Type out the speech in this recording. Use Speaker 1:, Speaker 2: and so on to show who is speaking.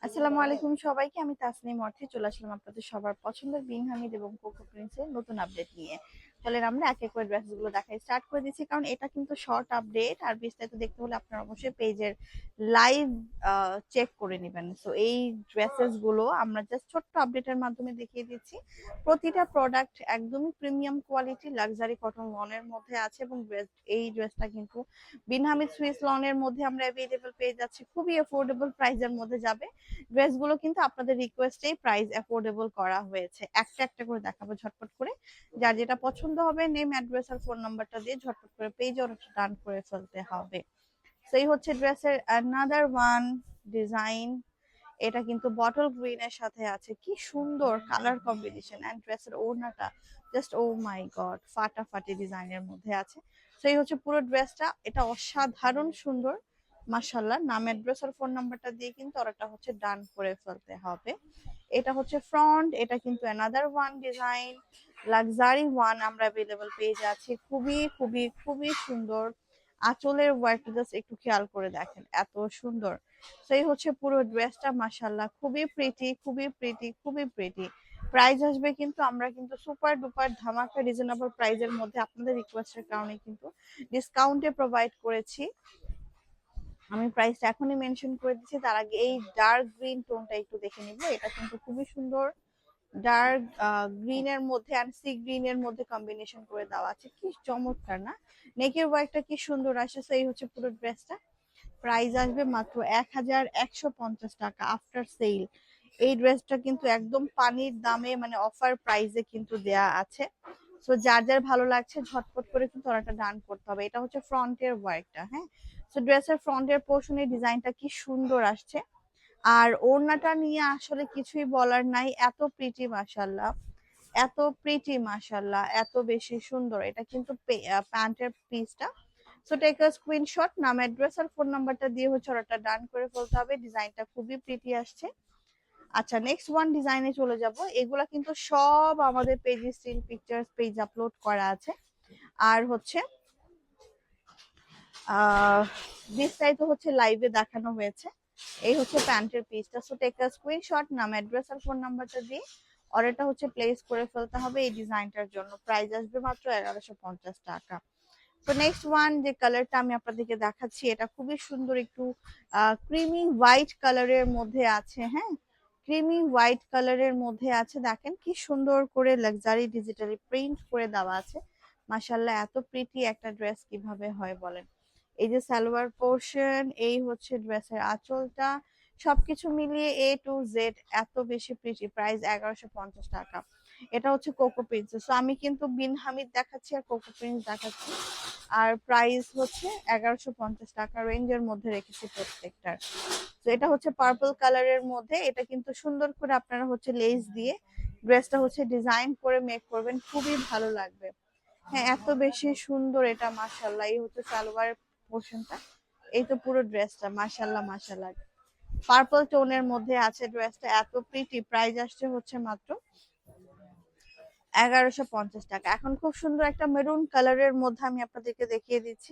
Speaker 1: আসসালামু আলাইকুম সবাইকে। আমি তাসনিম অর্থে চলে আসলাম আপনাদের সবার পছন্দের বিন হামিদ এবং কোকো প্রিন্সের নতুন আপডেট নিয়ে। চলেন আমরা এক এক করে ড্রেসগুলো দেখাই স্টার্ট করে দিচ্ছি, কারণ এটা কিন্তু শর্ট আপডেট আর বিস্তারিত দেখতে হলে আপনারা অবশ্যই পেজের লাইভ চেক করে নেবেন। সো এই ড্রেসেস গুলো আমরা জাস্ট ছোট্ট আপডেটের মাধ্যমে দেখিয়ে দিচ্ছি। প্রতিটা প্রোডাক্ট একদমই প্রিমিয়াম কোয়ালিটি লাক্সারি কটন লনের মধ্যে আছে এবং এই ড্রেসটা কিন্তু বিন হামিদ সুইস লনের মধ্যে আমরা অ্যাভেলেবল পেয়ে যাচ্ছি, খুবই অ্যাফোর্ডেবল প্রাইসের মধ্যে যাবে। ড্রেসগুলো কিন্তু আপনাদের রিকোয়েস্টেই প্রাইস অ্যাফোর্ডেবল করা হয়েছে। একটা একটা করে দেখাবো ঝটপট করে। যার যেটা পছন্দ হবে নেম, অ্যাড্রেস আর ফোন নাম্বারটা দিয়ে ঝটপট করে পেজ অর্ডার ডান করে ফেলতে হবে। সেই হচ্ছে ড্রেসের অ্যানাদার ওয়ান ডিজাইন। এটা কিন্তু বটল গ্রিন এর সাথে আছে, কি সুন্দর কালার কম্বিনেশন। এন্ড ড্রেসের ওড়নাটা জাস্ট ও মাই গড, ফাটাফাটি ডিজাইনের মধ্যে আছে। সেই হচ্ছে পুরো ড্রেসটা, এটা অসাধারণ সুন্দর মাশাআল্লাহ। নাম, অ্যাড্রেস আর ফোন নাম্বারটা দিয়ে কিন্তু অর্ডারটা হচ্ছে ডান করে ফেলতে হবে। এটা হচ্ছে ফ্রন্ট, এটা কিন্তু another one design, luxury one আমরা अवेलेबल পেয়ে যাচ্ছি। খুবই খুবই খুবই সুন্দর। আঁচলের ওয়ার্ক জাস্ট একটু খেয়াল করে দেখেন, এত সুন্দর। সেই হচ্ছে পুরো ড্রেসটা মাশাআল্লাহ, খুবই প্রিটি, খুবই প্রিটি, খুবই প্রিটি। প্রাইস আসবে কিন্তু আমরা কিন্তু সুপার ডুপার ধামাকা রিজনেবল প্রাইসের মধ্যে আপনাদের রিকোয়েস্টের কারণে কিন্তু ডিসকাউন্টে প্রোভাইড করেছি। আমি প্রাইসটা এখনই মেনশন করে দিচ্ছি, তার আগে এই ডার্ক গ্রিন টোনটা একটু দেখে নিব। এটা কিন্তু খুবই সুন্দর, ডার্ক গ্রিন এর মধ্যে অ্যান্ড সি গ্রিন এর মধ্যে কম্বিনেশন করে দেওয়া আছে, কি চমৎকার না? নেকের ওয়ার্কটা কি সুন্দর আসে। সেই হচ্ছে পুরো ড্রেসটা। প্রাইস আসবে মাত্র 1150 টাকা আফটার সেল। এই ড্রেসটা কিন্তু একদম পানির দামে, মানে অফার প্রাইসে কিন্তু দেয়া আছে। সো যার যার ভালো লাগছে ঝটপট করে কিন্তু অর্ডারটা ডান করতে হবে। এটা হচ্ছে ফ্রন্টের ওয়ার্কটা, হ্যাঁ। সো ড্রেসের ফ্রন্টের পোর্শনের ডিজাইনটা কি সুন্দর আসছে। আর ওড়নাটা নিয়ে আসলে কিছুই বলার নাই, এত প্রিটি মাশাল্লাহ, এত প্রিটি মাশাল্লাহ, এত বেশি সুন্দর। এটা কিন্তু প্যান্টের পিসটা। সো টেক আ স্ক্রিনশট, নাম, অ্যাড্রেস আর ফোন নাম্বারটা দিয়ে হচ্ছে অর্ডারটা ডান করে ফেলতে হবে। ডিজাইনটা খুবই প্রিটি আসছে। আচ্ছা, নেক্সট ওয়ান ডিজাইনে চলে যাব। এগুলা কিন্তু সব আমাদের পেজে স্টিল পিকচার্স পেজ আপলোড করা আছে। আর হচ্ছে বিস্তারিত হচ্ছে লাইভে দেখানো হয়েছে। এই হচ্ছে প্যান্টের পিসটা। সো টেক আ স্ক্রিনশট, নাম, অ্যাড্রেস আর ফোন নাম্বারটা দিয়ে অর্ডারটা হচ্ছে প্লেস করে ফেলতে হবে এই ডিজাইনটার জন্য। প্রাইস আসবে মাত্র 1150 টাকা। তো নেক্সট ওয়ান যে কালারটা আমি আপনাদেরকে দেখাচ্ছি, এটা খুবই সুন্দর, একটু ক্রিমি হোয়াইট কালারের মধ্যে আছে, হ্যাঁ। ক্রিমি হোয়াইট কালারের মধ্যে আছে, দেখেন কি সুন্দর করে লাক্সারি ডিজিটালি প্রিন্ট করে দেওয়া আছে। মাশাআল্লাহ, এত প্রিটি একটা ড্রেস কিভাবে হয় বলেন। এই যে সালোয়ার পোর্শন, এই হচ্ছে ড্রেসের আঁচলটা, সবকিছু মিলিয়ে এ টু জেড এত বেশি প্রিটি। প্রাইস 1150 টাকা। এটা হচ্ছে কোকো প্রিন্সেস। তো আমি কিন্তু বিন হামিদ দেখাচ্ছি আর কোকো প্রিন্স দেখাচ্ছি। আর প্রাইস হচ্ছে 1150 টাকা রেঞ্জের মধ্যে রেখেছি প্রত্যেকটার। তো এটা হচ্ছে পার্পল কালারের মধ্যে। এটা কিন্তু সুন্দর করে আপনারা হচ্ছে লেস দিয়ে ড্রেসটা হচ্ছে ডিজাইন করে মেক করবেন, খুবই ভালো লাগবে। হ্যাঁ, এত বেশি সুন্দর এটা মাশাআল্লাহ। এই হচ্ছে সালোয়ার পোর্শনটা। এই তো পুরো ড্রেসটা মাশাআল্লাহ মাশাআল্লাহ। পার্পল টোনের মধ্যে আছে ড্রেসটা, এত প্রিটি। প্রাইস আসছে হচ্ছে মাত্র 1150 টাকা। এখন খুব সুন্দর একটা মেরুন কালারের মধ্যে আমি আপনাদেরকে দেখিয়ে দিচ্ছি।